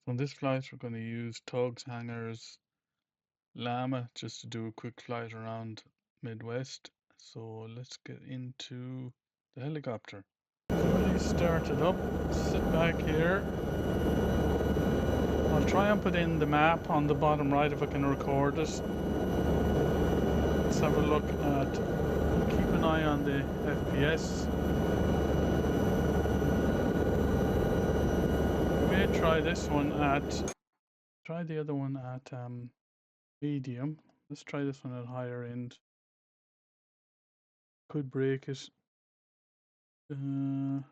On this flight, we're going to use Taog's Hangar's Lama just to do a quick flight around Midwest. So let's get into the helicopter. Already started up. Sit back here. I'll try and put in the map on the bottom right if I can record it. Let's have a look at. Keep an eye on the FPS. We may try this one at. Try the other one at medium. Let's try this one at higher end. Could break it.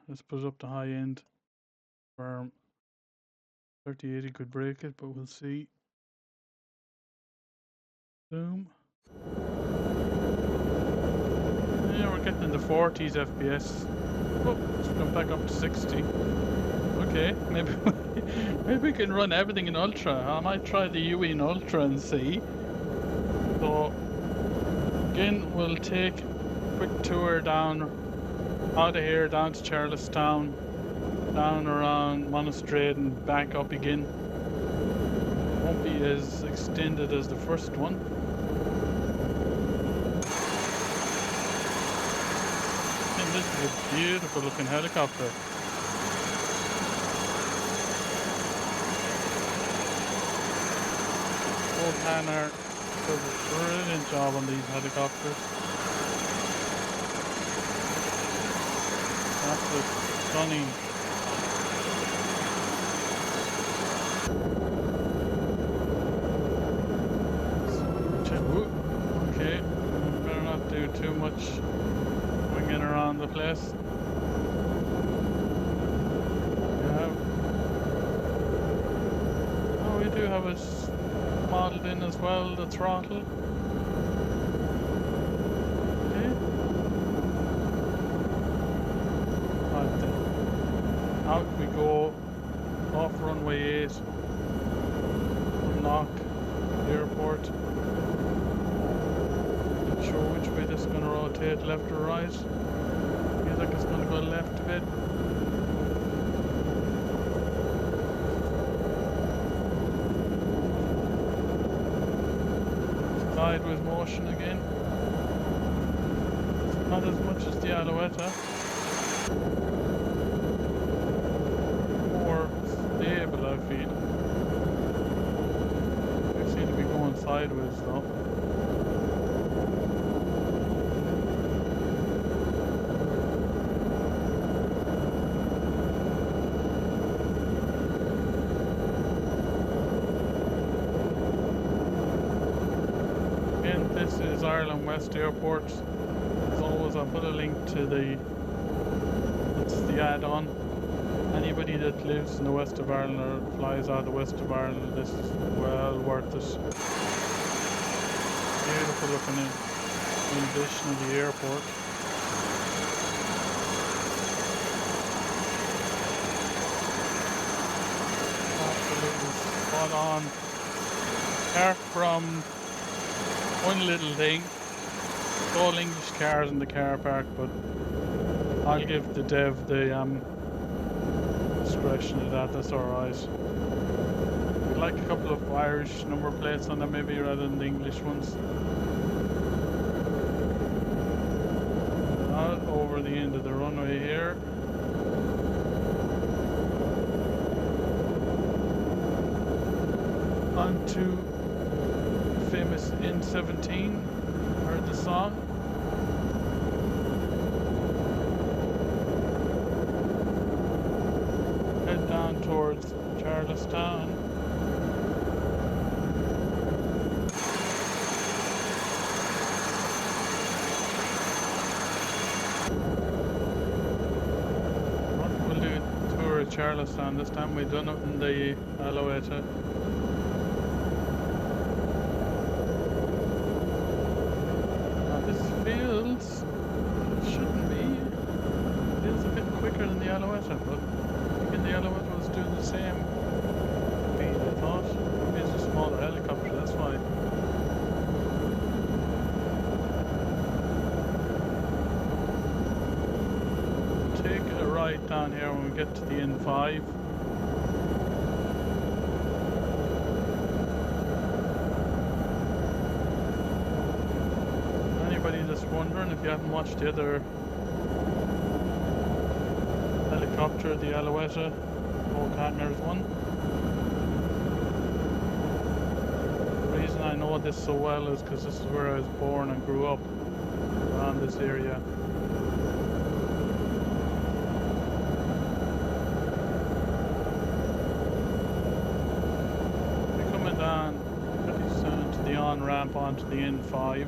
Let's put it up to high end. For 3080 could break it, but we'll see. Boom. Yeah, we're getting in the 40s FPS. Oh, let's come back up to 60. Okay, maybe maybe we can run everything in Ultra. I might try the UE in Ultra and see. So again, we'll take a quick tour down out of here, down to Charlestown, down around Monastrade and back up again. Won't be as extended as the first one. And this is a beautiful looking helicopter. Old Hangar does a brilliant job on these helicopters. Absolutely stunning. Okay, better not do too much winging around the place. Oh, we do have it modeled in as well, the throttle. Okay. Right then. Out we go, off runway 8, unlock airport. Not sure which way this is going to rotate, left or right. Feels like it's going to go left a bit. Sideways motion again. Not as much as the Alouetta. More stable, I feel. They seem to be going sideways though. This is Ireland West Airport. As always, I'll put a link to it's the add-on. Anybody that lives in the west of Ireland or flies out of the west of Ireland, this is well worth it. Beautiful looking rendition of the airport. Absolutely spot on. Apart from one little thing, it's all English cars in the car park, but I'll give the dev the discretion of that, that's alright. I'd like a couple of Irish number plates on them maybe rather than the English ones. Out over the end of the runway here. Onto famous N17, heard the song. Head down towards Charlestown. We'll do a tour of Charlestown. This time we've done it in the Alouetta. Shouldn't be. It is a bit quicker than the Alouetta, but again the Alouetta was doing the same speed, I thought. Maybe it's a smaller helicopter, that's why. Take a right down here when we get to the N5. wondering, if you haven't watched the other helicopter, the Alouette, Oak Hangars one. The reason I know this so well is because this is where I was born and grew up, around this area. We're coming down pretty soon to the on-ramp onto the N5.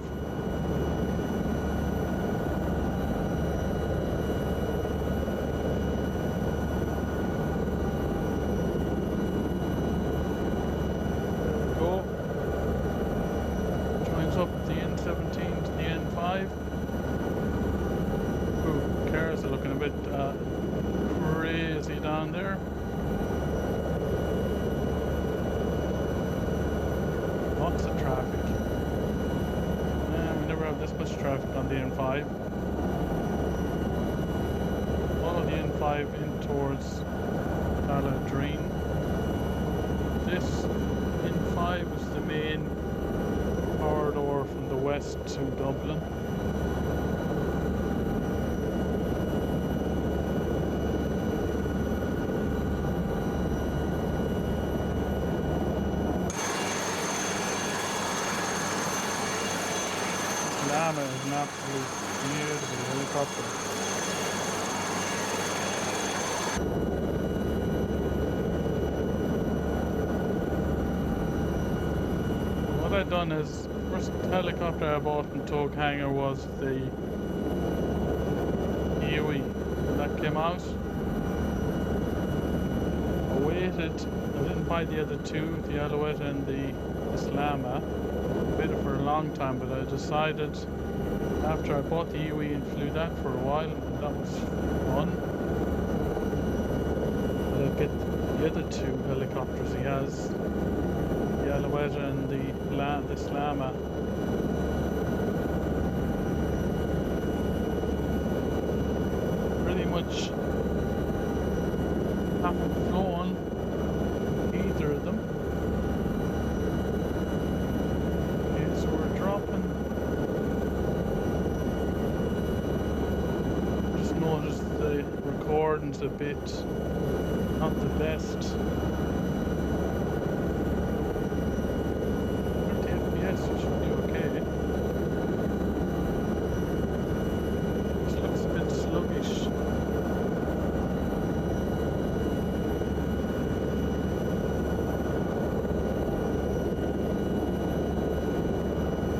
Up the N17 to the N5. Ooh, cars are looking a bit crazy down there. Lots of traffic. We never have this much traffic on the N5. Follow the N5 in towards Balladreen. This N5 is the main corridor from the west to Dublin. Lama is an absolute beautiful helicopter. What I've done is, first helicopter I bought in Taog Hangar was the Huey. When that came out, I waited. I didn't buy the other two, the Alouette and the Lama. I waited for a long time, but I decided after I bought the Huey and flew that for a while, and that was fun, that I'd get the other two helicopters he has, the Alouette and the Lama. Pretty much haven't flown either of them. Okay, so we're dropping. Just noticed the recording's a bit not the best. 30 FPS should be okay. This looks a bit sluggish.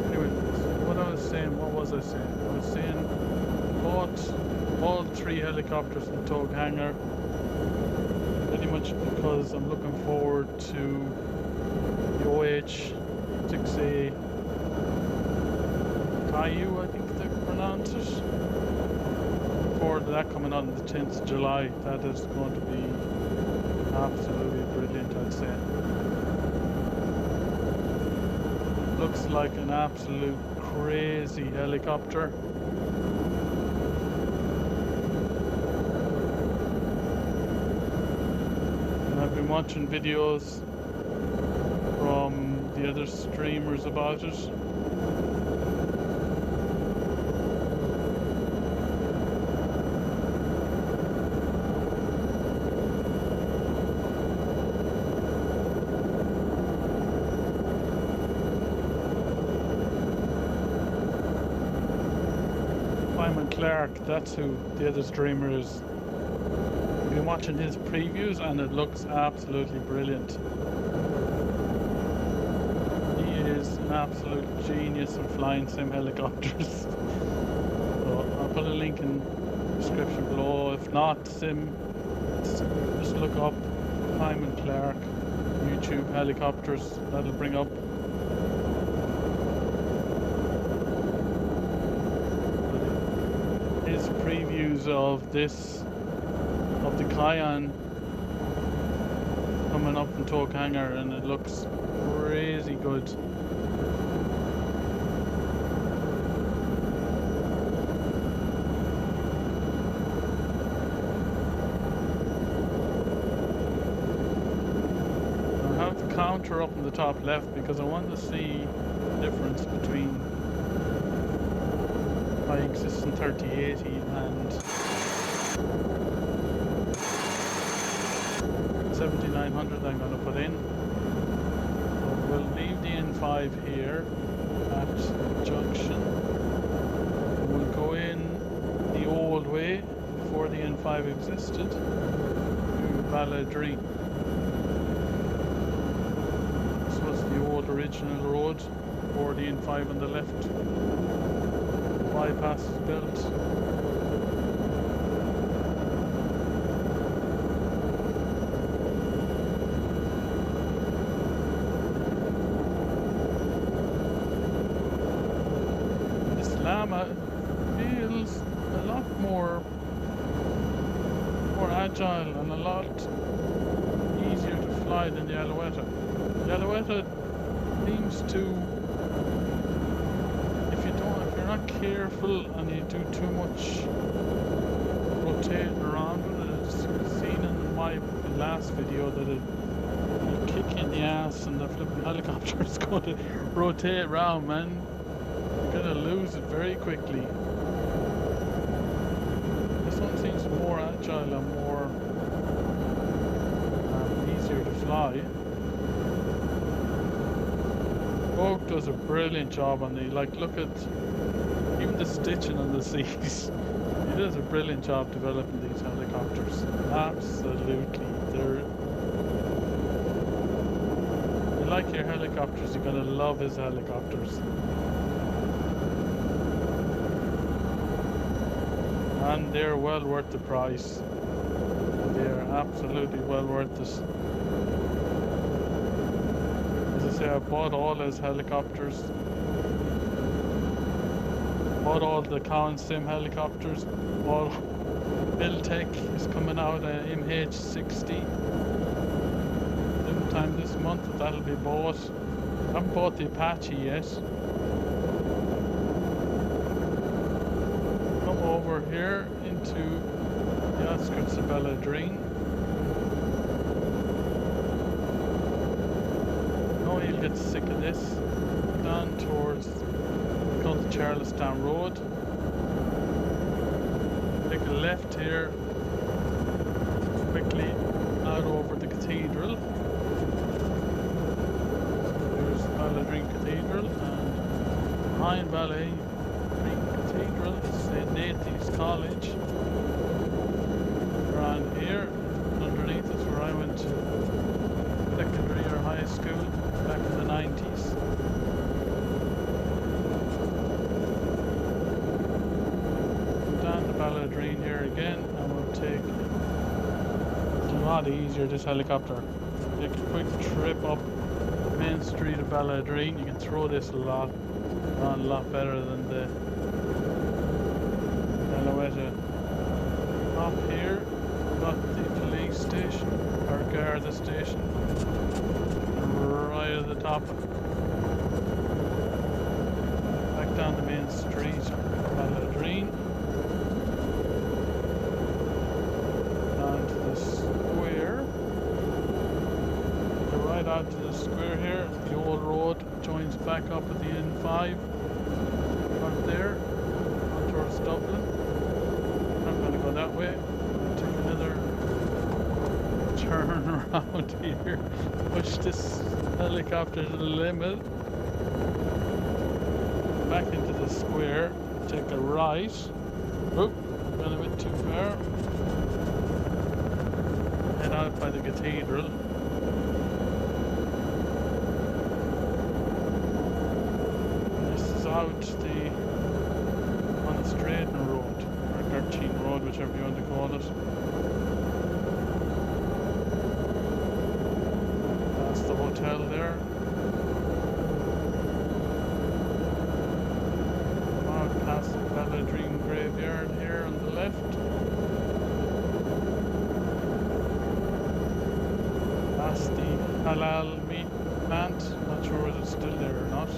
Anyway, what was I saying? I was saying bought all three helicopters in Taog Hangar pretty much because I'm looking forward to the OH-6A Caillou, I think they pronounce it. Looking forward to that coming out on the 10th of July. That is going to be absolutely brilliant, I'd say. Looks like an absolute crazy helicopter. And I've been watching videos from the other streamers about it. Clark, that's who the other streamer is. I've been watching his previews and it looks absolutely brilliant. He is an absolute genius in flying sim helicopters. So I'll put a link in the description below. If not, just look up Simon Clark YouTube helicopters. That'll bring up. His previews of the Cayenne coming up from Taog Hangar, and it looks crazy good. I have the counter up in the top left because I want to see the difference between my existing 3080 and 7900 I'm going to put in. So we'll leave the N5 here at the junction. We'll go in the old way before the N5 existed to Balladree. This was the old original road before the N5 on the left. Bypass is built. Lama feels a lot more agile and a lot easier to fly than the Alouette. The Alouette seems to, if you're not careful and you do too much rotating around with it, it's seen in my last video that it'll kick you in the ass and the flipping helicopter is going to rotate around, man. Gonna lose it very quickly. This one seems more agile and more easier to fly. Taog does a brilliant job on the, like, look at even the stitching on the seats. He does a brilliant job developing these helicopters. Absolutely. You like your helicopters, you're gonna love his helicopters. And they're well worth the price. They're absolutely well worth it. As I say, I bought all his helicopters. Bought all the Cowan Sim helicopters. All Buildtech is coming out at MH60. Sometime this month that'll be bought. I haven't bought the Apache yet. Over here into the outskirts of Balladree. Now you'll get sick of this. Down towards the Charlestown Road. Take a left here, quickly out over the cathedral. There's Balladree Cathedral, and behind Balladree Cathedral is St. Nathan's College. Around here, underneath is where I went to secondary or high school back in the 90s. Down to Balladree here again, and we'll take, it's a lot easier, this helicopter. Take a quick trip up Main Street of Balladree. You can throw this a lot better than the Alouette. Up here, got the police station, or Garda station, right at the top. Back down the main street, Balladree. Down to the square. Go right out to the square here. The old road joins back up at the N5. Right there, towards Dublin. I'm going to go that way. Take another turn around here. Push this helicopter to the limit. Back into the square. Take a right. Oop, went a bit too far. Head out by the cathedral. This is out on the Straden Road, or Garchine Road, whichever you want to call it. That's the hotel there. Out past the Balladree graveyard here on the left. Past the halal meat plant. Not sure whether it's still there or not.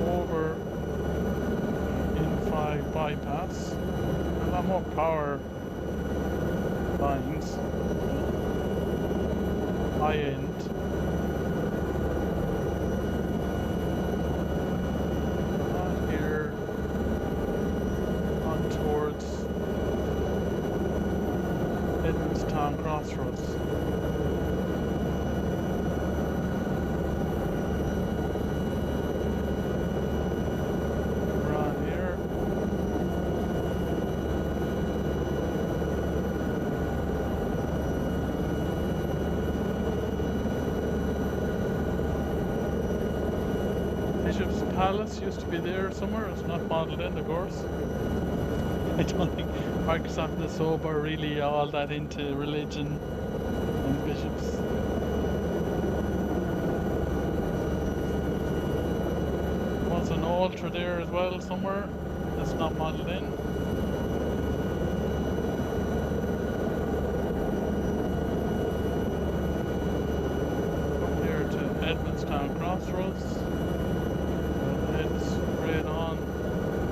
Over N5 bypass, a lot more power lines, high end, Town Crossroads. Around here. Bishop's Palace used to be there somewhere. It's not modelled in, of course. I don't think Microsoft and the Soap are really all that into religion and bishops. Was an altar there as well somewhere. That's not modelled in. Come here to Edmondstown Crossroads. Head straight on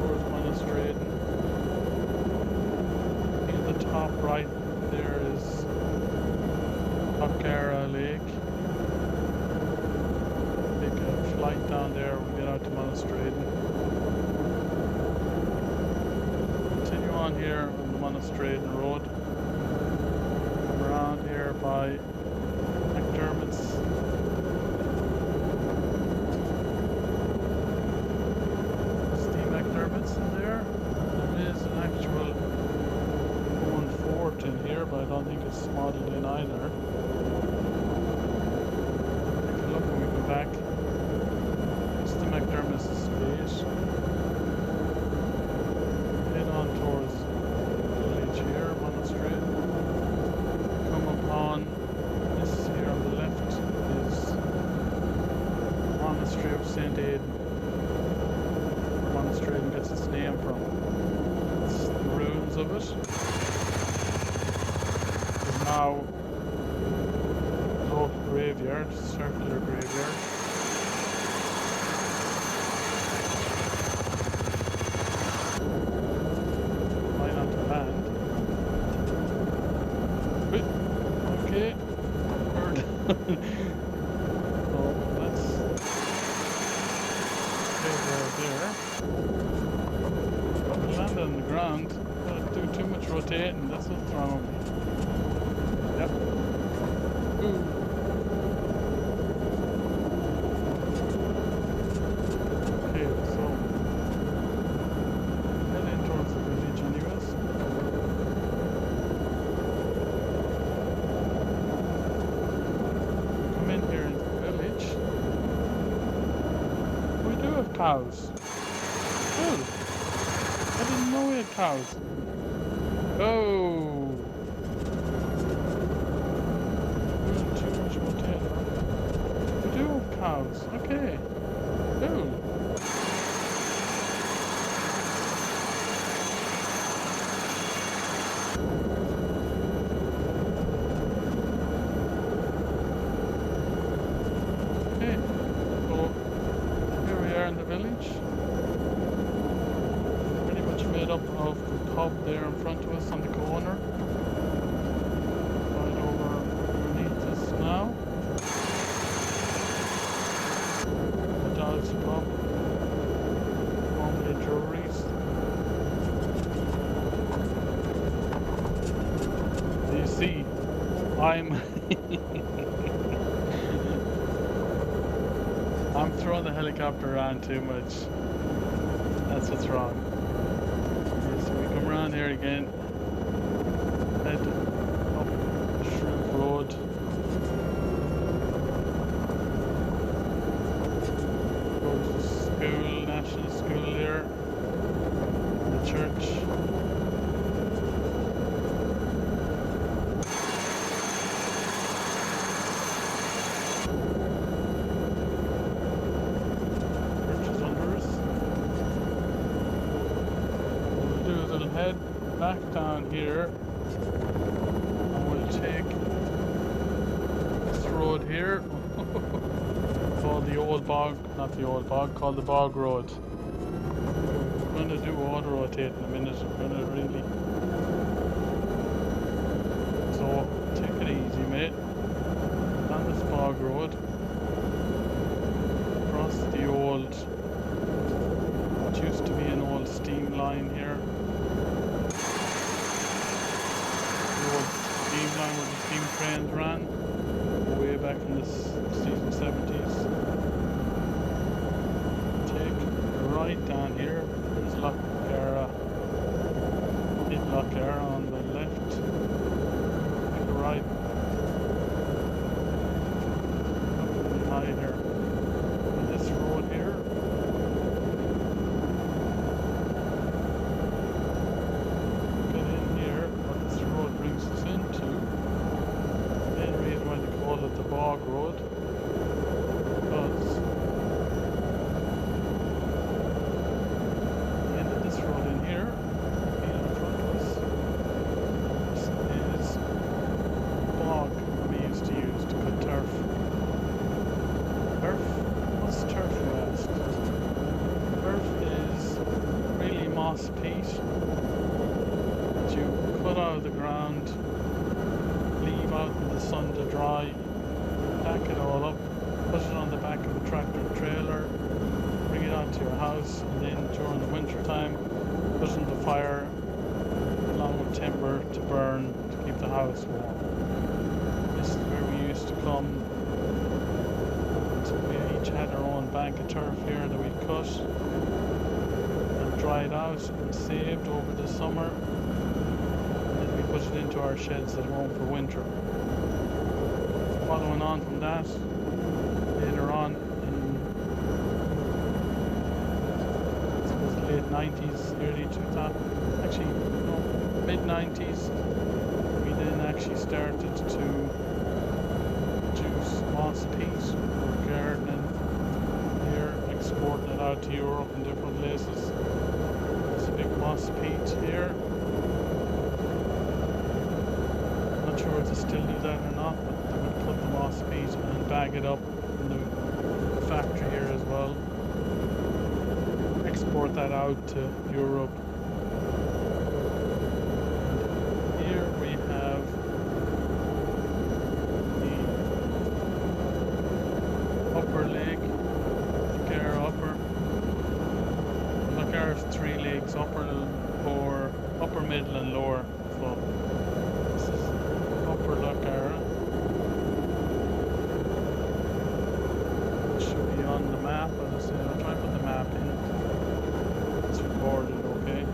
towards Monastrade. In the top right there is Lough Gara Lake. Take a flight down there, we'll get out to Monastrade. Continue on here on the Monastrade Road. Come around here by McDermott's. McDermott's in there. There is an actual one fort in here, but I don't think it's modelled in either. Take a look when we come back. It's the McDermott's estate. Head on towards the village here, Monastrade. Come upon this here on the left is Monastery of St. Aidan. Monastrade gets its name from. It's the ruins of it. There's now a local graveyard, circular graveyard. Right onto land. Wait, okay. Bird. Oh, that's graveyard there. Land on the ground, don't do too much rotating, that's what's wrong with me. Yep. Ooh. Okay, so head in towards the village anyways. Come in here into the village. We do have cows. Oh! I didn't know we had cows. Oh! Doing too much potato. We do have cows. Okay. Cool. Okay. So here we are in the village. Made up of the pub there in front of us on the corner. Right over underneath us now. The Dog's pub. Formerly Drury's. You see, I'm throwing the helicopter around too much. That's what's wrong. Come around here again, head up Shrewd Road. Go to the school, National School there, the church. Head back down here and we'll take this road here called the old bog, not the old bog, called the bog road. We're going to do auto rotate in a minute. We're going to really, so take it easy mate. Down this bog road across the old, what used to be an old steam line here. Steam line where the steam trains ran, way back in the season 70s. Take a right down here. There's Lough Gara, big Lough Gara on the left. Take a right. Up here. On this road here. Get in here. What this road brings us into. The main reason why they call it the bog road. Because the end of this road in here, in front of us, is bog we used to use to cut turf. Turf? What's turf, you ask? Turf is really moss peat that you cut out of the ground, leave out in the sun to dry, pack it all up, put it on the back of a tractor trailer, bring it out to your house, and then during the winter time, put it in the fire along with timber to burn to keep the house warm. This is where we used to come. We each had our own bank of turf here that we cut and dried out and saved over the summer, and then we put it into our sheds at home for winter. Following on from that, later on in I suppose late 90s, early 2000s, actually no, mid 90s, we then actually started to produce moss peat. Gardening here, exporting it out to Europe and different places. There's a big moss peat here. Not sure if they still do that or not, but they would cut the moss peat and bag it up in the factory here as well. Export that out to Europe. And here we have upper leg, Lough Gara upper. Lough Gara has 3 legs, upper, lower, upper, middle and lower. So this is upper Lough Gara. It should be on the map, as I say. I'll try and put the map in. It's recorded, okay?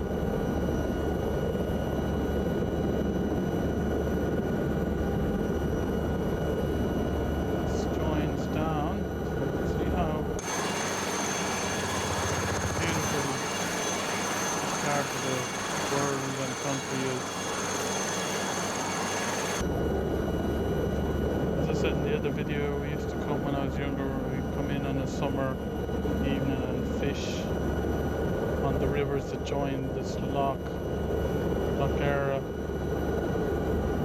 This joins down. See how beautiful this part of the world and country is. As I said in the other video, we used to come when I was younger, we'd come in on a summer evening and fish on the rivers that join this Lough Gara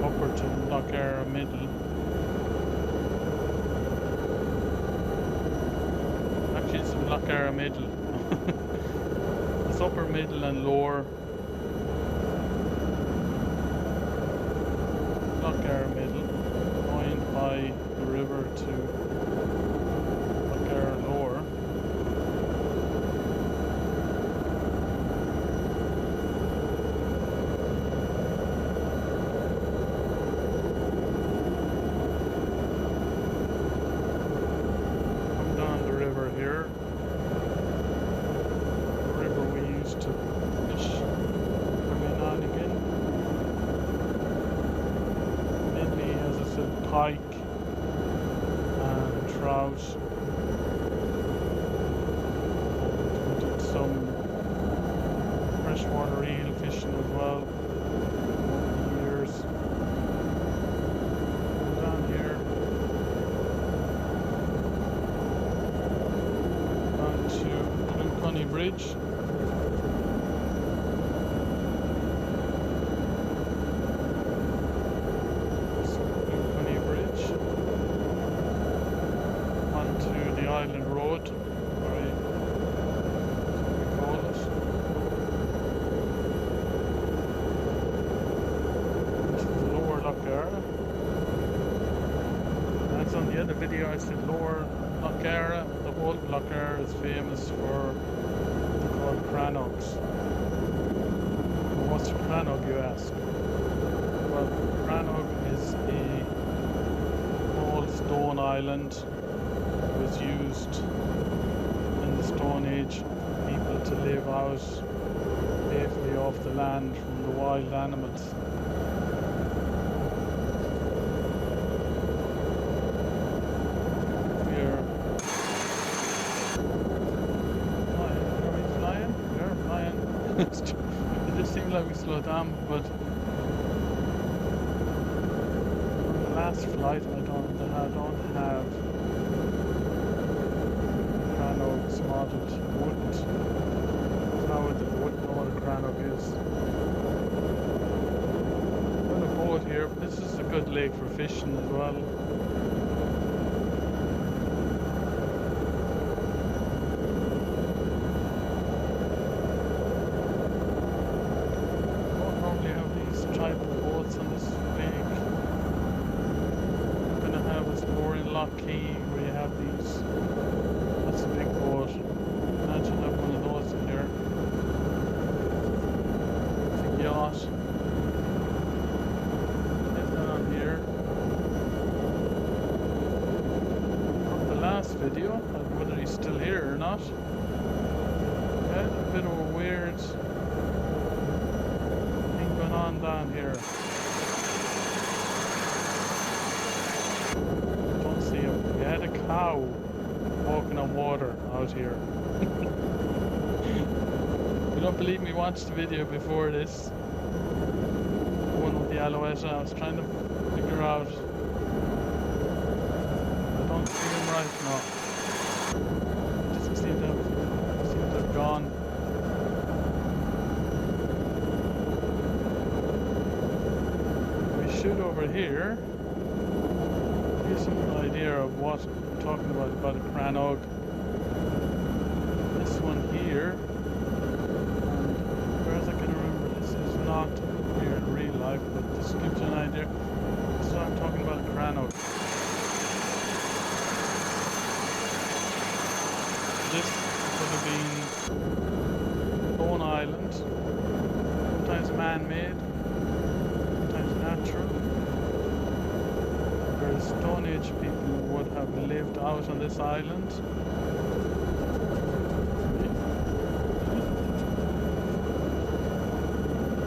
upper to Lough Gara middle. It's Lough Gara middle. It's upper, middle and lower. Lough Gara middle, joined by the river to Lough Gara lower. Come down the river here. The river we used to fish every now and again. Mainly, as I said, pike and trout. We did some freshwater eel fishing as well over the years. Down here, on to Lough Bridge. Onto the Island Road, right, we call it. This is Lower Lough Gara. As on the other video I said Lower Lough Gara. The whole Lough Gara is famous for what they call cranogs. Well, what's a cranog, you ask? Well, cranog is a island. It was used in the Stone Age people to live out safely off the land from the wild animals. We're flying. Are we flying? We're flying. It just seemed like we slowed down, but on the last flight I don't have Cranogs modded. Wouldn't know what a Cranog is. Got a boat here, but this is a good lake for fishing as well. Don't normally have these type of boats on this lake. We're gonna have us more in Lough Gara where you have these. That's a big boat. Imagine having one of those in here. It's a yacht. There's that on here. From the last video, I don't know whether he's still here or not. Yeah, a bit of a weird thing going on down here. Don't see him. We had a cow walking on water out here. If you don't believe me, watch the video before this. The one with the Alouette. I was trying to figure out. I don't see him right now. He doesn't seem to have gone. We should over here. Here's some idea of what I'm talking about a Cranog. This one here, and whereas I can remember, this is not here in real life, but this gives you an idea. This is what I'm talking about a Cranog. This would have been Stone Island, sometimes man-made, sometimes natural. Whereas Stone Age people would have lived out on this island.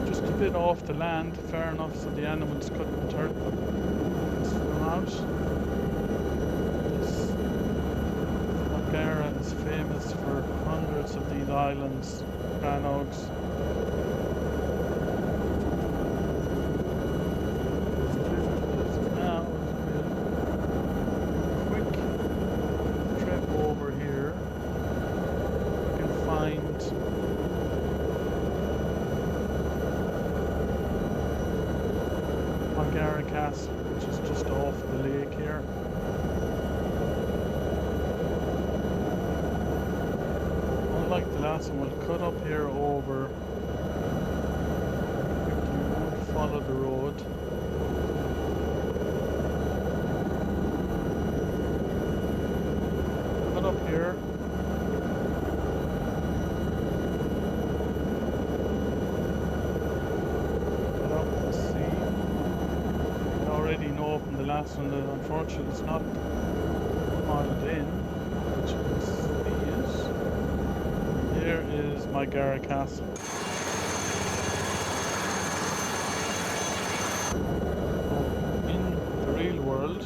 Just a bit off the land, fair enough so the animals couldn't hurt them. Swim out. This Lough Gara is famous for hundreds of these islands, Cranogs. Lough Gara Castle, which is just off the lake here. Unlike the last one, we'll cut up here over. You won't follow the road. Cut up here. From the last one that unfortunately it's not modded in, but you can see it. Here is my Gara Castle. So in the real world, you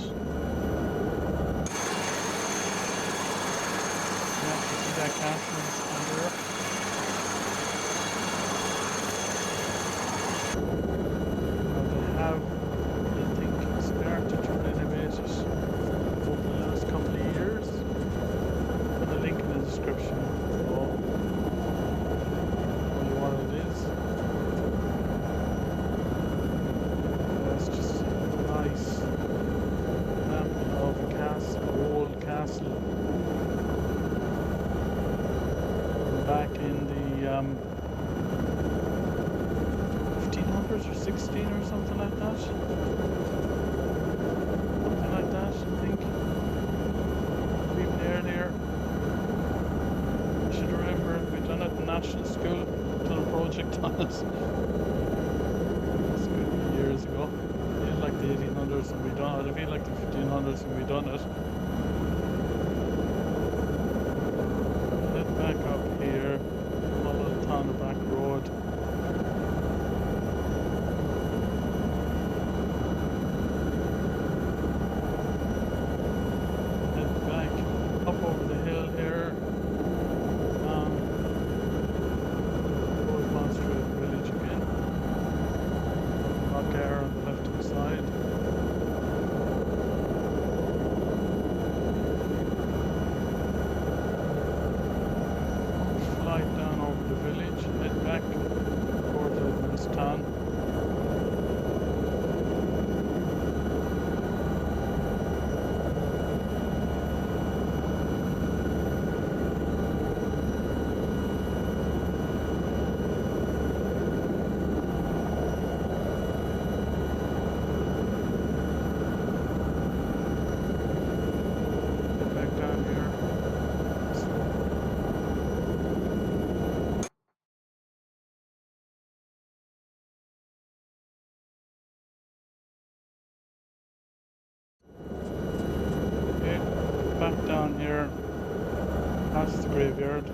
see that castle under. They have started to renovate it over the last couple of years. Put a link in the description below. Tell you what it is. It's just a nice example of a castle, old castle. 1500s and we done it. I feel like the 1500s and we done it. Head back up here, follow the town back road. Head back up over the hill here. Go across through the village again. Lough Gara on the left hand side. Fly down over the village, head back towards this town. Head back down here. Okay, back down here, past the graveyard.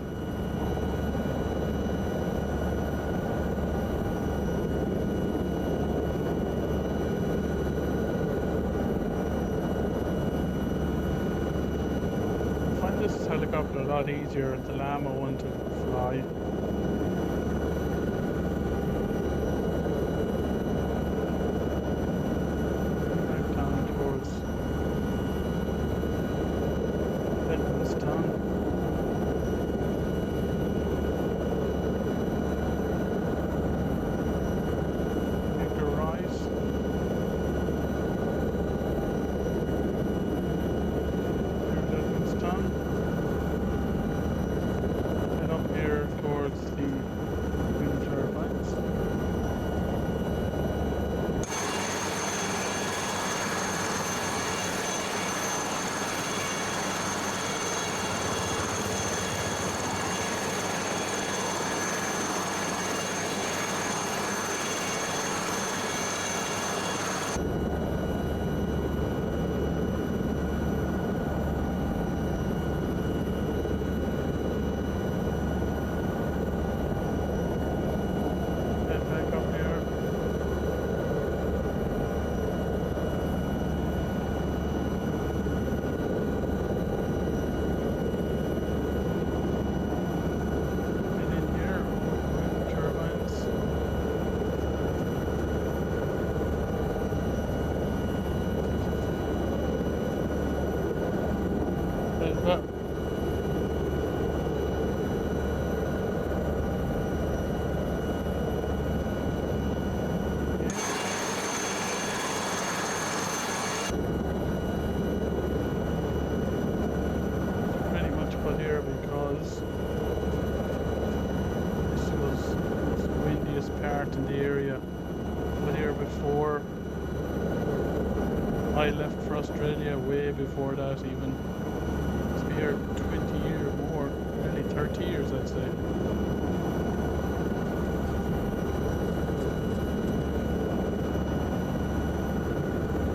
I find this helicopter a lot easier than the Lama one to fly. Back down towards Edmonstown. Make a rise. There's Edmonstown. Head up here towards the wind turbines. Head back up here. And in here, wind turbines. Head back. Pretty much put here because this was the windiest part in the area. Put here before I left for Australia, way before that even. It's been here 20 years more, nearly 30 years I'd say.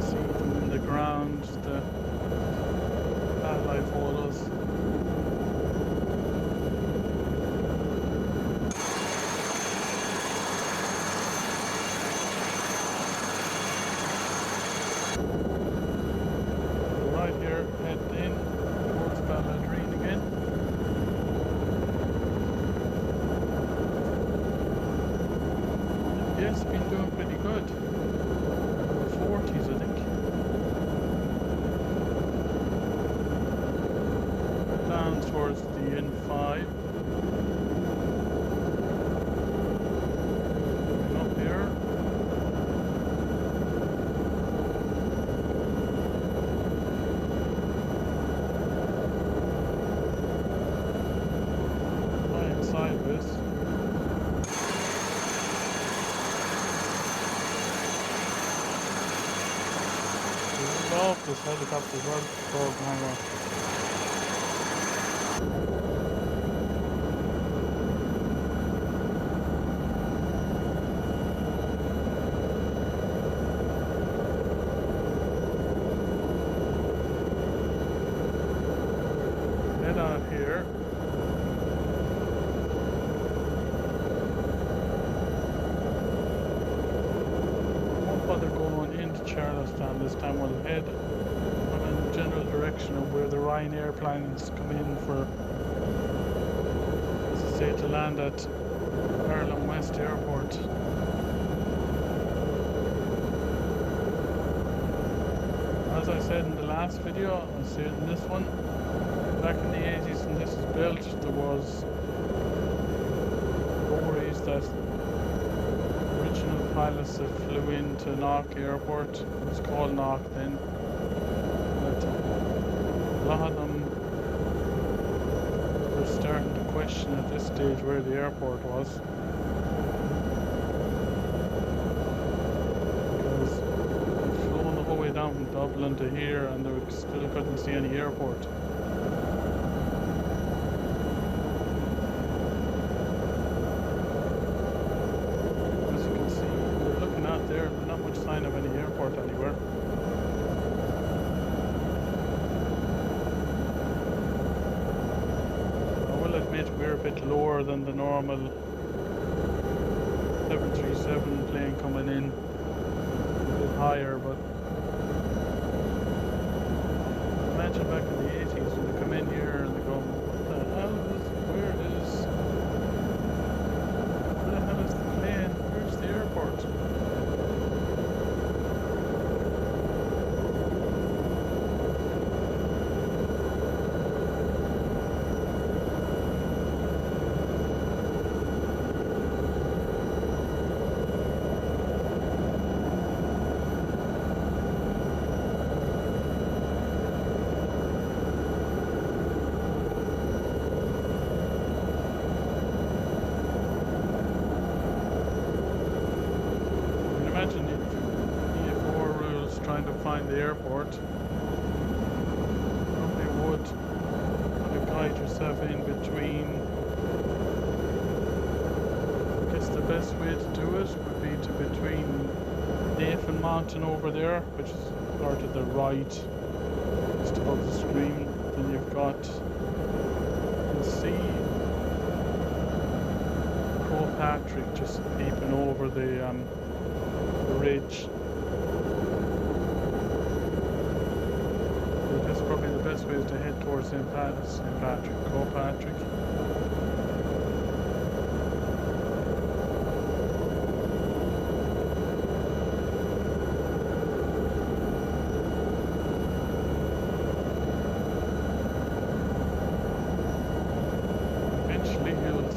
See them in the ground, the satellite photos. Right here, head in towards Balladreen again. Yes, been doing pretty good. 40s, I think. Down towards the N5. Coming up here. Flying sideways. I love this helicopter as well, Taog Hangar. bother going into Charlestown this time. We'll head in the general direction of where the Ryanair planes come in for, as I say, to land at Ireland West Airport. As I said in the last video, I'll say it in this one, back in the 80s when this was built, there was worries that original pilots that flew into Knock Airport, it was called Knock then, that a lot of them were starting to question at this stage where the airport was. Because they'd flown the whole way down from Dublin to here and they still couldn't see any airport. There's not much sign of any airport anywhere. I will admit we're a bit lower than the normal 737 plane coming in, a bit higher, but imagine back in the 80s when they come in here and they go, what the hell is, where the hell is the plane? Where's the airport? Imagine if EFO rules trying to find the airport. Probably would kind of guide yourself in between. I guess the best way to do it would be to between Nathan Mountain over there, which is far to the right, just above the screen. Then you've got, you can see Patrick just peeping over the ridge. So that's probably the best way is to head towards St. Patrick, Patrick. Eventually you'll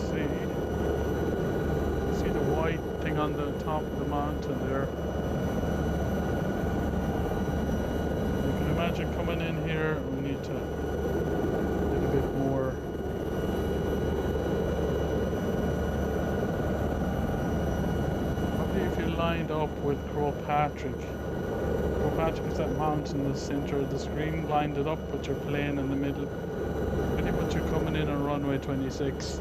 see the white thing on the top of the mountain there. You can imagine coming in here, we need to a little bit more. Probably if you lined up with Patrick is that mountain in the center of the screen, lined it up with your plane in the middle. Pretty much you're coming in on runway 26.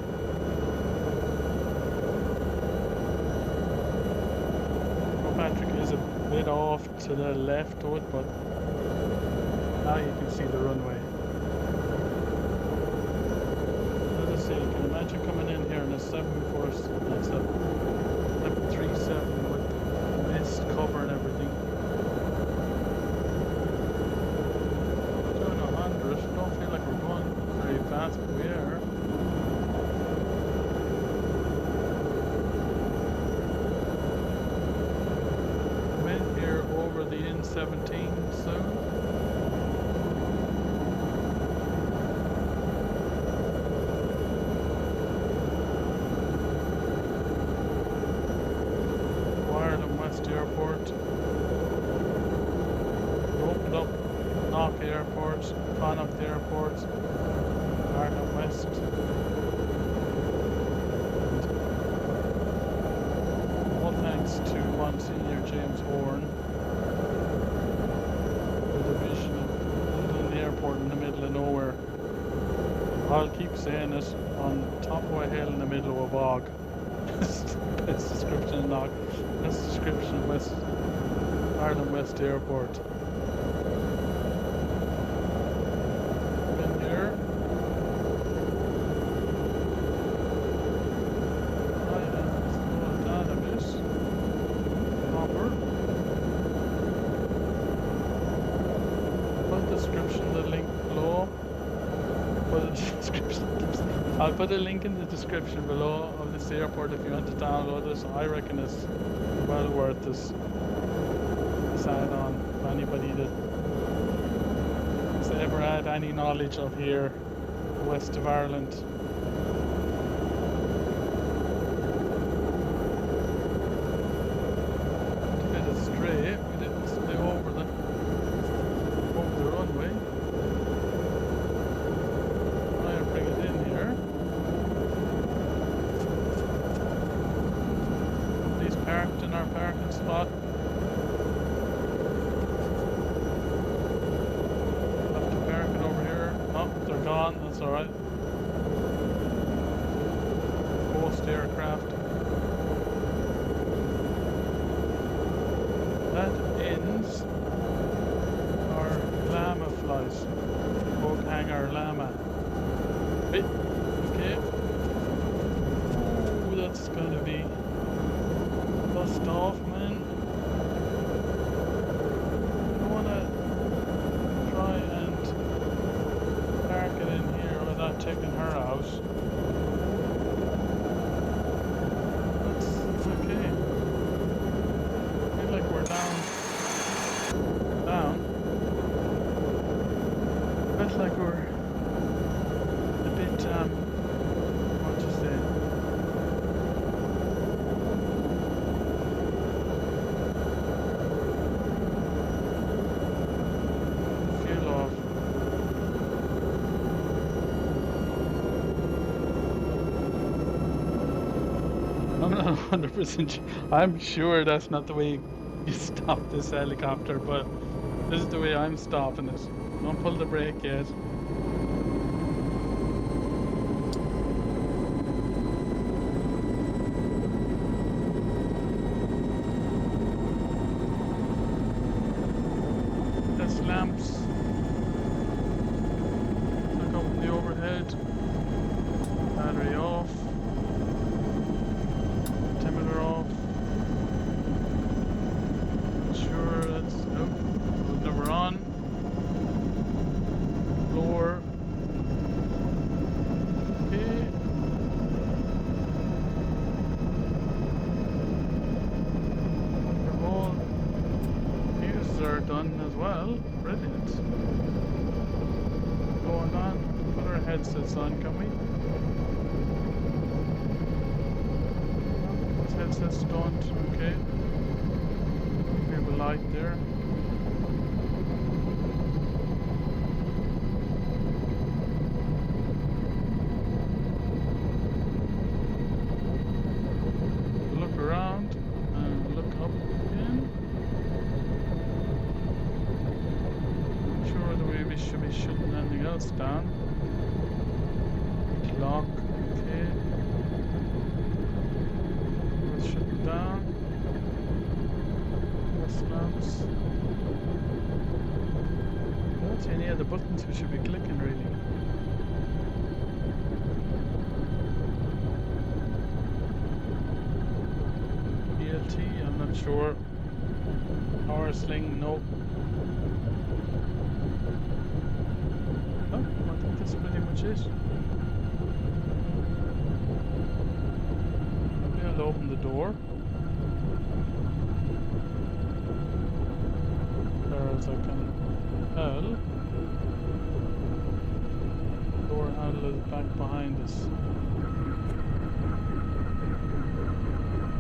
Patrick is a bit off to the left of it, but now you can see the runway. As I say, you can imagine coming in here in a 747, that's a 737 with mist cover and everything. Doing 100, don't feel like we're going very fast, but we are. Over the N17 soon. Ireland West Airport. We opened up Knock Airport, Connacht Airport, Ireland West. All thanks to Monsignor James Horn. Vision of building the airport in the middle of nowhere. I'll keep saying it, on top of a hill in the middle of a bog. Best description of Knock. Best description of Ireland West Airport. In here. Right, slow it down a bit. Proper. description, the link below. Put a description. I'll put a link in the description below of this airport if you want to download it. I reckon it's well worth this add-on for anybody that's ever had any knowledge of here, the west of Ireland. To get it straight, we didn't stay over the runway. Try and bring it in here. Nobody's parked in our parking spot. Have to park it over here. Oh, they're gone. That's all right. Ghost aircraft. That ends our Lama flight. Hangar lama. Hey, okay. Ooh, that's gonna be bust off, man. I wanna try and park it in here without taking her out. That's okay. I feel like we're down. Feels like we're a bit, what to say? Fuel off. I'm not 100% sure. I'm sure that's not the way you stop this helicopter, but this is the way I'm stopping it. Don't pull the brake yet. Test lamps. Look up the overhead. Battery off. Altimeter off. Sure, that's nope. Never on. Floor. Okay. Your whole fuses are done as well. Brilliant. Going on. Put our headsets on, can we? Those headsets don't. Okay. We have a light there. Down. Clock, okay. Let's shut it down. Gas lamps. I don't see any other buttons we should be clicking really. ELT, I'm not sure. Power sling, nope. That's pretty much it. Maybe I'll open the door. As I can tell. Door handle is back behind us.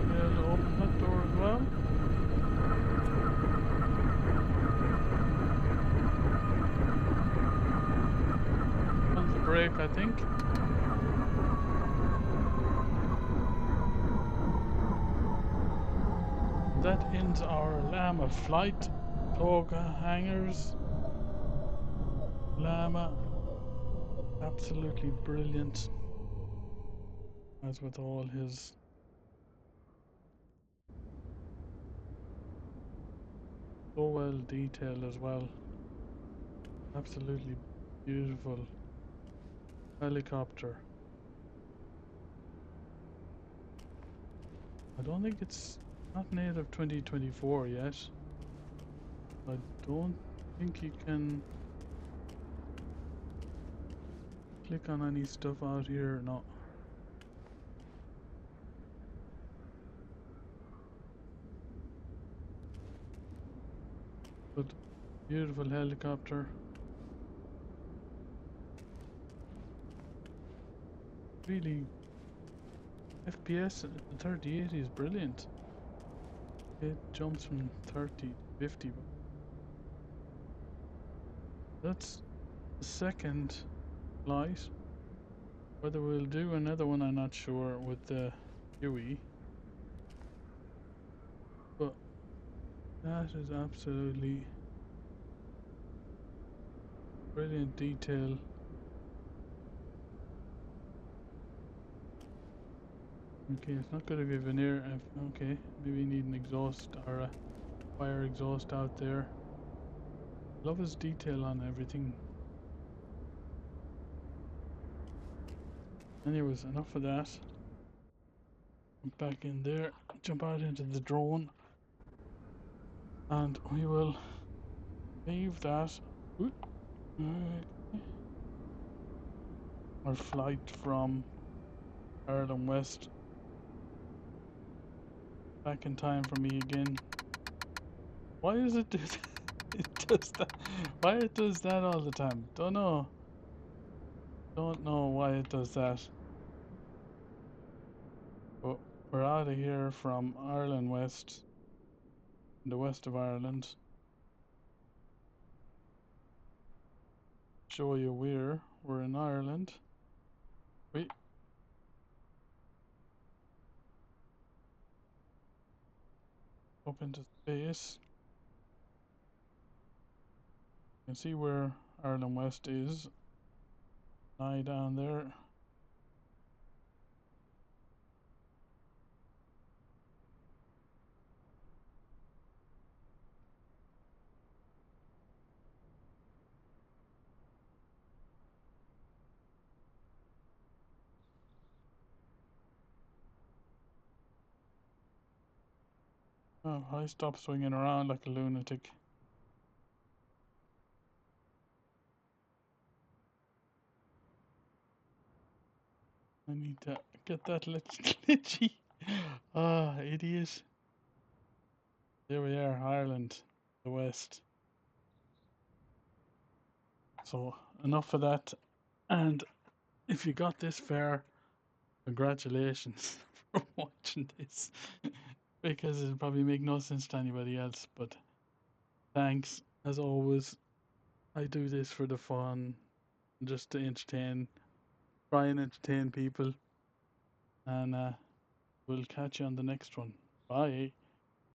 Maybe I'll open that door as well. Brake, I think. That ends our Lama flight. Taog hangars. Lama. Absolutely brilliant. As with all his so well detailed as well. Absolutely beautiful helicopter. I don't think it's not native 2024 yet. I don't think you can click on any stuff out here? No. But beautiful helicopter. Really, FPS at 3080 is brilliant. It jumps from 30 to 50. But that's the second flight. Whether we'll do another one, I'm not sure with the Huey. But that is absolutely brilliant detail. Okay, it's not going to be a veneer. Okay, maybe you need an exhaust or a fire exhaust out there. Love his detail on everything. Anyways, enough of that. Jump back in there, jump out into the drone, and we will leave that. Our flight from Ireland West. Back in time for me again. Why does it do that? It does that. Why it does that all the time? Don't know. Don't know why it does that. But we're out of here from Ireland West, the west of Ireland. Show you where we're in Ireland. Wait. Up into space. You can see where Ireland West is. Lie down there. Oh, I stop swinging around like a lunatic. I need to get that glitchy. Ah, idiot. There we are, Ireland, the West. So, enough of that. And if you got this far, congratulations for watching this. Because it'll probably make no sense to anybody else. But thanks, as always. I do this for the fun, just to entertain, try and entertain people. And we'll catch you on the next one. Bye.